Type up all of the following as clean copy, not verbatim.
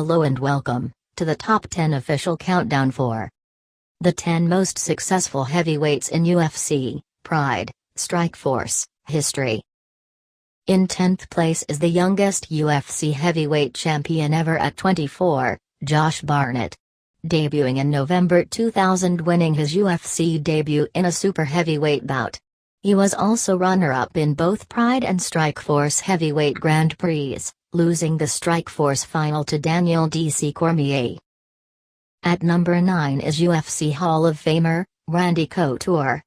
Hello and welcome to the Top 10 official countdown for the 10 most successful heavyweights in UFC, Pride, Strikeforce, history. In 10th place is the youngest UFC heavyweight champion ever at 24, Josh Barnett. Debuting in November 2000, winning his UFC debut in a super heavyweight bout. He was also runner-up in both Pride and Strikeforce heavyweight Grand Prix, losing the Strikeforce final to Daniel D.C. Cormier. At number 9 is UFC Hall of Famer, Randy Couture.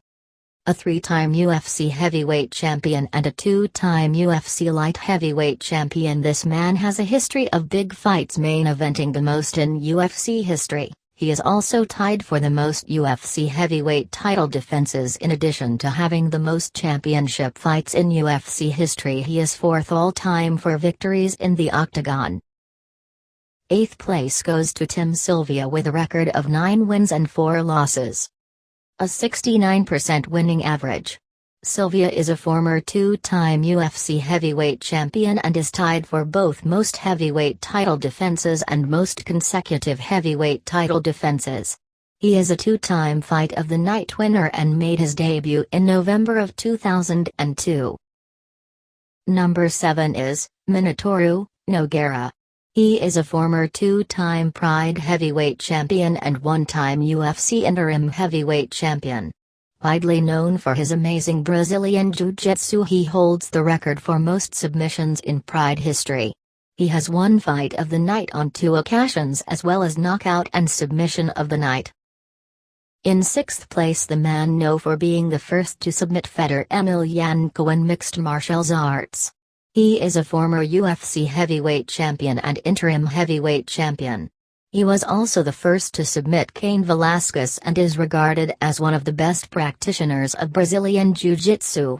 A 3-time UFC heavyweight champion and a 2-time UFC light heavyweight champion, this man has a history of big fights, main eventing the most in UFC history. He is also tied for the most UFC heavyweight title defenses. In addition to having the most championship fights in UFC history, he is 4th all-time for victories in the octagon. 8th place goes to Tim Sylvia with a record of 9 wins and 4 losses. A 69% winning average. Sylvia is a former 2-time UFC heavyweight champion and is tied for both most heavyweight title defenses and most consecutive heavyweight title defenses. He is a 2-time Fight of the Night winner and made his debut in November of 2002. Number 7 is Minotauro Nogueira. He is a former 2-time Pride heavyweight champion and 1-time UFC interim heavyweight champion. Widely known for his amazing Brazilian Jiu-Jitsu, he holds the record for most submissions in Pride history. He has won Fight of the Night on 2 occasions as well as Knockout and Submission of the Night. In 6th place, the man known for being the first to submit Fedor Emelianenko in mixed martial arts. He is a former UFC heavyweight champion and interim heavyweight champion. He was also the first to submit Cain Velasquez and is regarded as one of the best practitioners of Brazilian Jiu-Jitsu.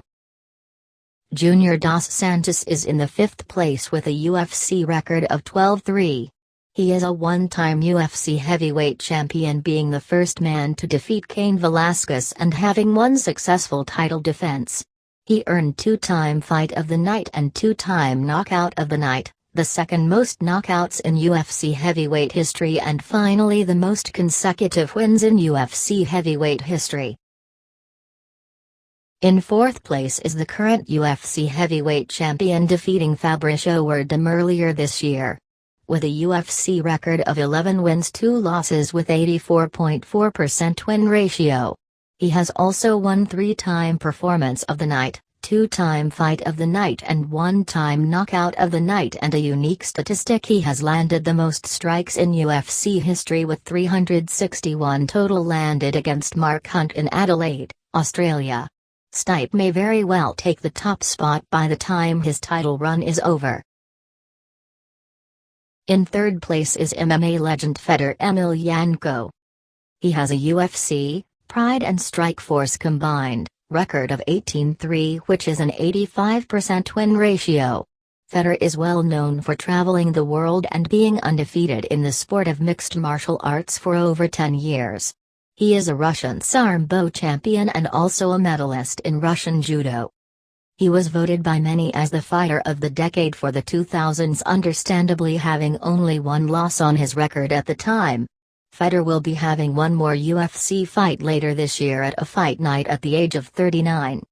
Junior dos Santos is in the 5th place with a UFC record of 12-3. He is a 1-time UFC heavyweight champion, being the first man to defeat Cain Velasquez and having one successful title defense. He earned 2-time Fight of the Night and 2-time Knockout of the Night, the second most knockouts in UFC heavyweight history, and finally the most consecutive wins in UFC heavyweight history. In 4th place is the current UFC heavyweight champion, defeating Fabricio Werdum earlier this year. With a UFC record of 11 wins 2 losses with 84.4% win ratio. He has also won 3-time Performance of the Night, 2-time Fight of the Night and 1-time Knockout of the Night, and a unique statistic: he has landed the most strikes in UFC history with 361 total landed against Mark Hunt in Adelaide, Australia. Stipe may very well take the top spot by the time his title run is over. In 3rd place is MMA legend Fedor Emelianenko. He has a UFC, Pride and Strikeforce combined record of 18-3, which is an 85% win ratio. Fedor is well known for traveling the world and being undefeated in the sport of mixed martial arts for over 10 years. He is a Russian Sambo champion and also a medalist in Russian Judo. He was voted by many as the fighter of the decade for the 2000s, understandably having only 1 loss on his record at the time. Fedor will be having one more UFC fight later this year at a fight night at the age of 39.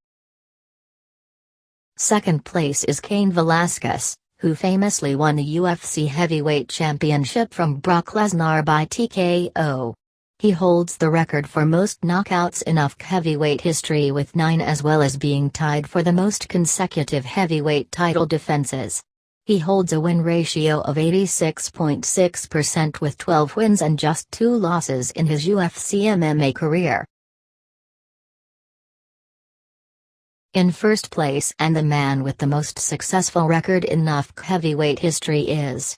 2nd place is Cain Velasquez, who famously won the UFC heavyweight championship from Brock Lesnar by TKO. He holds the record for most knockouts in UFC heavyweight history with 9, as well as being tied for the most consecutive heavyweight title defenses. He holds a win ratio of 86.6% with 12 wins and just 2 losses in his UFC MMA career. In 1st place, and the man with the most successful record in UFC heavyweight history, is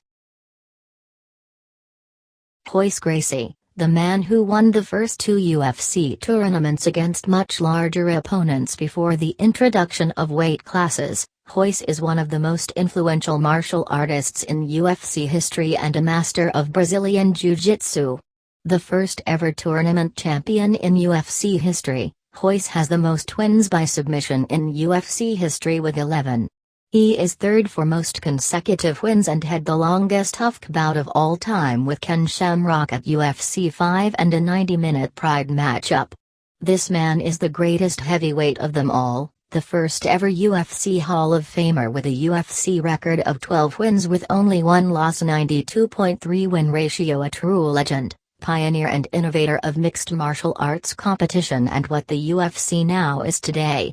Royce Gracie, the man who won the first 2 UFC tournaments against much larger opponents before the introduction of weight classes. Royce is one of the most influential martial artists in UFC history and a master of Brazilian Jiu-Jitsu. The first ever tournament champion in UFC history, Royce has the most wins by submission in UFC history with 11. He is third for most consecutive wins and had the longest tough bout of all time with Ken Shamrock at UFC 5 and a 90-minute Pride matchup. This man is the greatest heavyweight of them all, the first ever UFC Hall of Famer with a UFC record of 12 wins with only one loss, 92.3 win ratio, a true legend, pioneer and innovator of mixed martial arts competition and what the UFC now is today.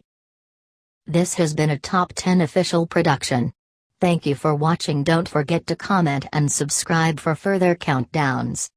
This has been a Top 10 official production. Thank you for watching. Don't forget to comment and subscribe for further countdowns.